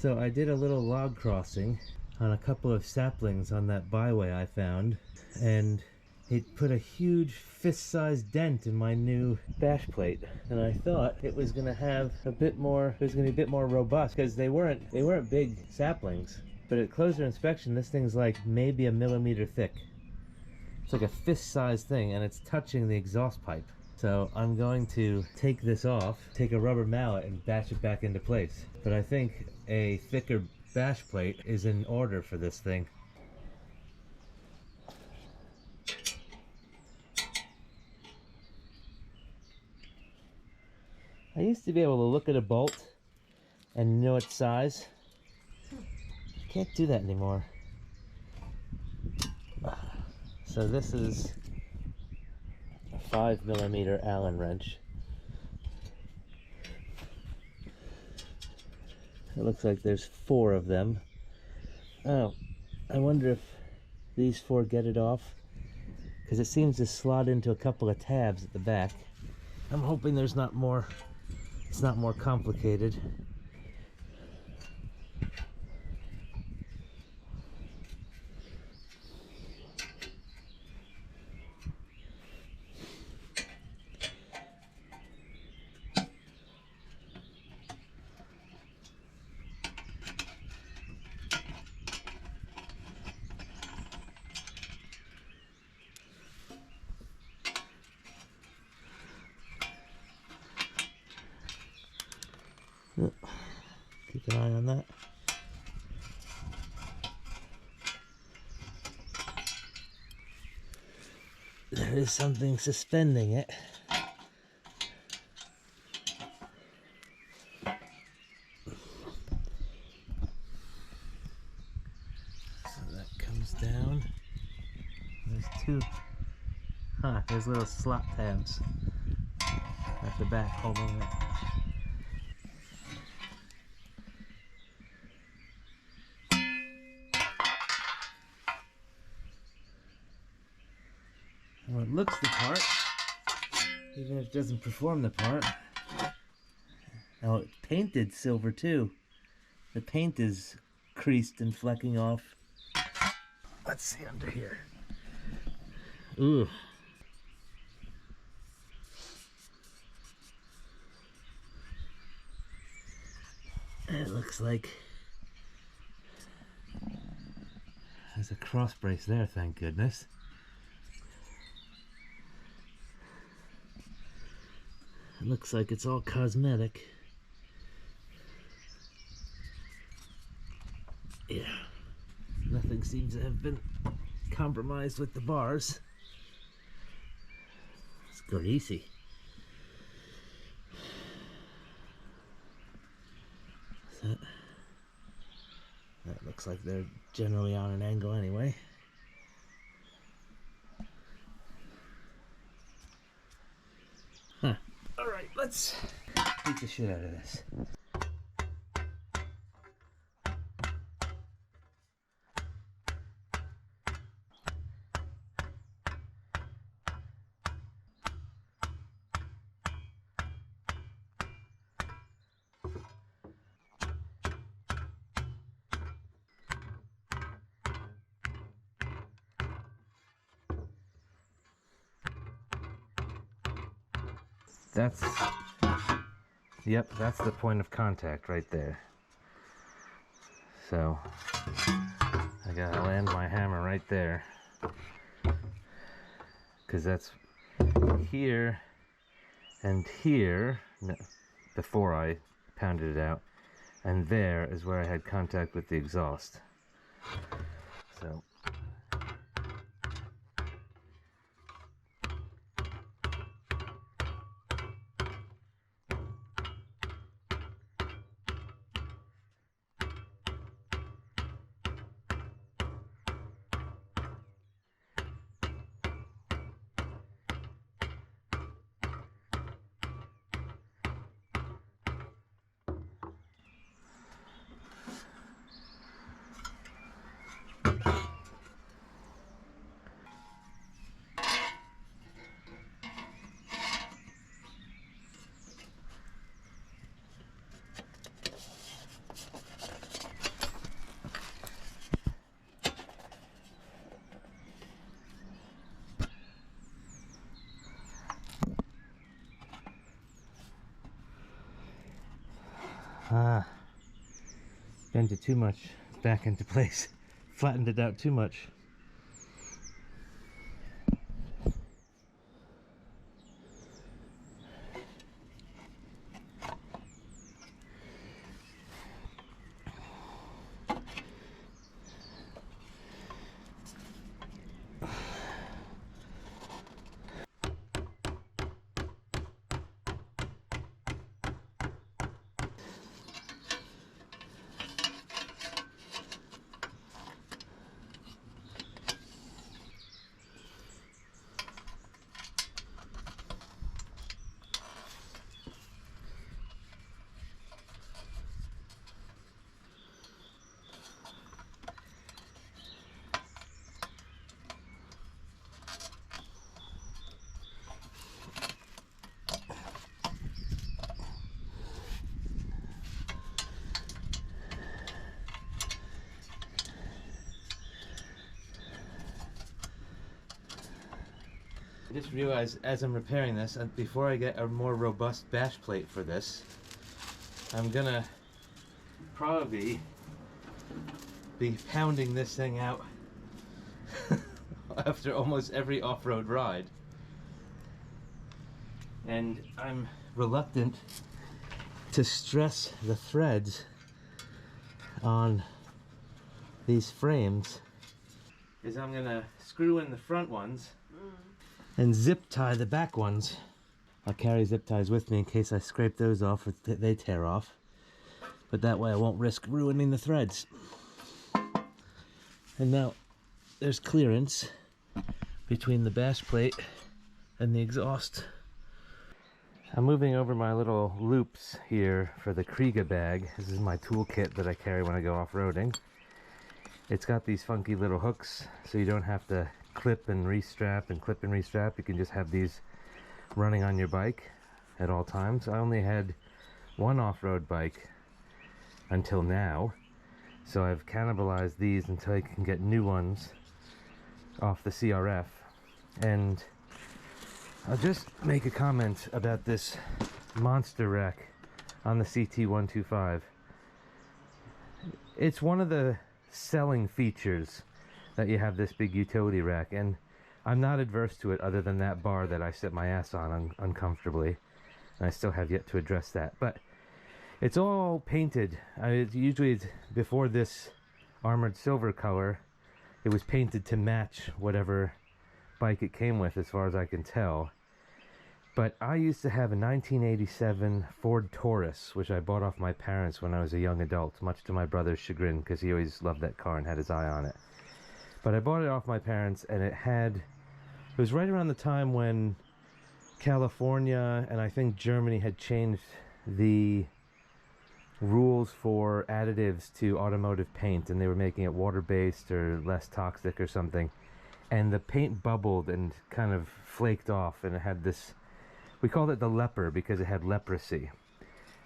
So I did a little log crossing on a couple of saplings on that byway I found, and it put a huge fist-sized dent in my new bash plate, and I thought it was going to have a bit more, it was going to be a bit more robust, because they weren't big saplings. But at closer inspection, this thing's like maybe a millimeter thick. It's like a fist-sized thing, and it's touching the exhaust pipe. So I'm going to take this off, take a rubber mallet and bash it back into place. But I think a thicker bash plate is in order for this thing. I used to be able to look at a bolt and know its size. I can't do that anymore. So this is a 5mm Allen wrench. It looks like there's 4 of them. Oh, I wonder if these 4 get it off, because it seems to slot into a couple of tabs at the back. I'm hoping there's not more, it's not more complicated. Keep an eye on that. There is something suspending it. So that comes down. There's 2. There's little slot tabs at the back holding it. Well, it looks the part, even if it doesn't perform the part. Oh, it's painted silver too. The paint is creased and flecking off. Let's see under here. Ooh. It looks like there's a cross brace there, thank goodness. It looks like it's all cosmetic. Yeah, nothing seems to have been compromised with the bars. It's greasy. That looks like they're generally on an angle anyway. Huh. Alright, let's beat the shit out of this. Yep, that's the point of contact right there. So I gotta land my hammer right there, because that's here and here before I pounded it out, and there is where I had contact with the exhaust. So Bent it too much back into place. Flattened it out too much. I just realized as I'm repairing this, and before I get a more robust bash plate for this, I'm gonna probably be pounding this thing out after almost every off-road ride. And I'm reluctant to stress the threads on these frames, is I'm gonna screw in the front ones and zip tie the back ones. I'll carry zip ties with me in case I scrape those off or they tear off, but that way I won't risk ruining the threads. And now there's clearance between the bash plate and the exhaust. I'm moving over my little loops here for the Kriega bag. This is my toolkit that I carry when I go off-roading. It's got these funky little hooks, so you don't have to clip and restrap and clip and restrap. You can just have these running on your bike at all times. I only had one off-road bike until now, so I've cannibalized these until I can get new ones off the CRF. And I'll just make a comment about this monster rack on the CT125. It's one of the selling features that you have this big utility rack, and I'm not adverse to it other than that bar that I sit my ass on uncomfortably, and I still have yet to address that. But it's all painted. Usually before this armored silver color, it was painted to match whatever bike it came with, as far as I can tell. But I used to have a 1987 Ford Taurus, which I bought off my parents when I was a young adult, much to my brother's chagrin, because he always loved that car and had his eye on it. But I bought it off my parents, and it was right around the time when California and I think Germany had changed the rules for additives to automotive paint, and they were making it water-based or less toxic or something. And the paint bubbled and kind of flaked off, and it had this, we called it the leper because it had leprosy.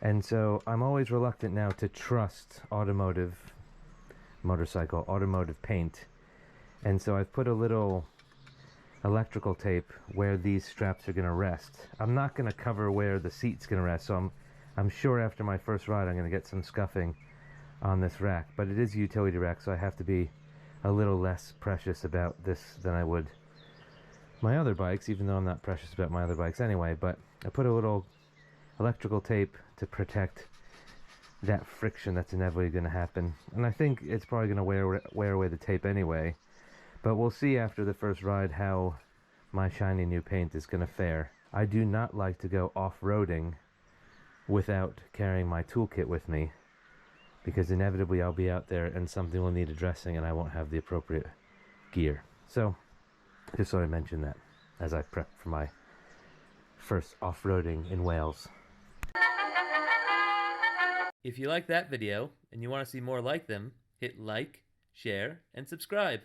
And so I'm always reluctant now to trust automotive paint. And so I've put a little electrical tape where these straps are going to rest. I'm not going to cover where the seat's going to rest, so I'm sure after my first ride I'm going to get some scuffing on this rack. But it is a utility rack, so I have to be a little less precious about this than I would my other bikes, even though I'm not precious about my other bikes anyway. But I put a little electrical tape to protect that friction that's inevitably going to happen. And I think it's probably going to wear away the tape anyway. But we'll see after the first ride how my shiny new paint is going to fare. I do not like to go off-roading without carrying my toolkit with me, because inevitably I'll be out there and something will need addressing and I won't have the appropriate gear. So, just thought I'd mention that as I prep for my first off-roading in Wales. If you like that video and you want to see more like them, hit like, share, and subscribe.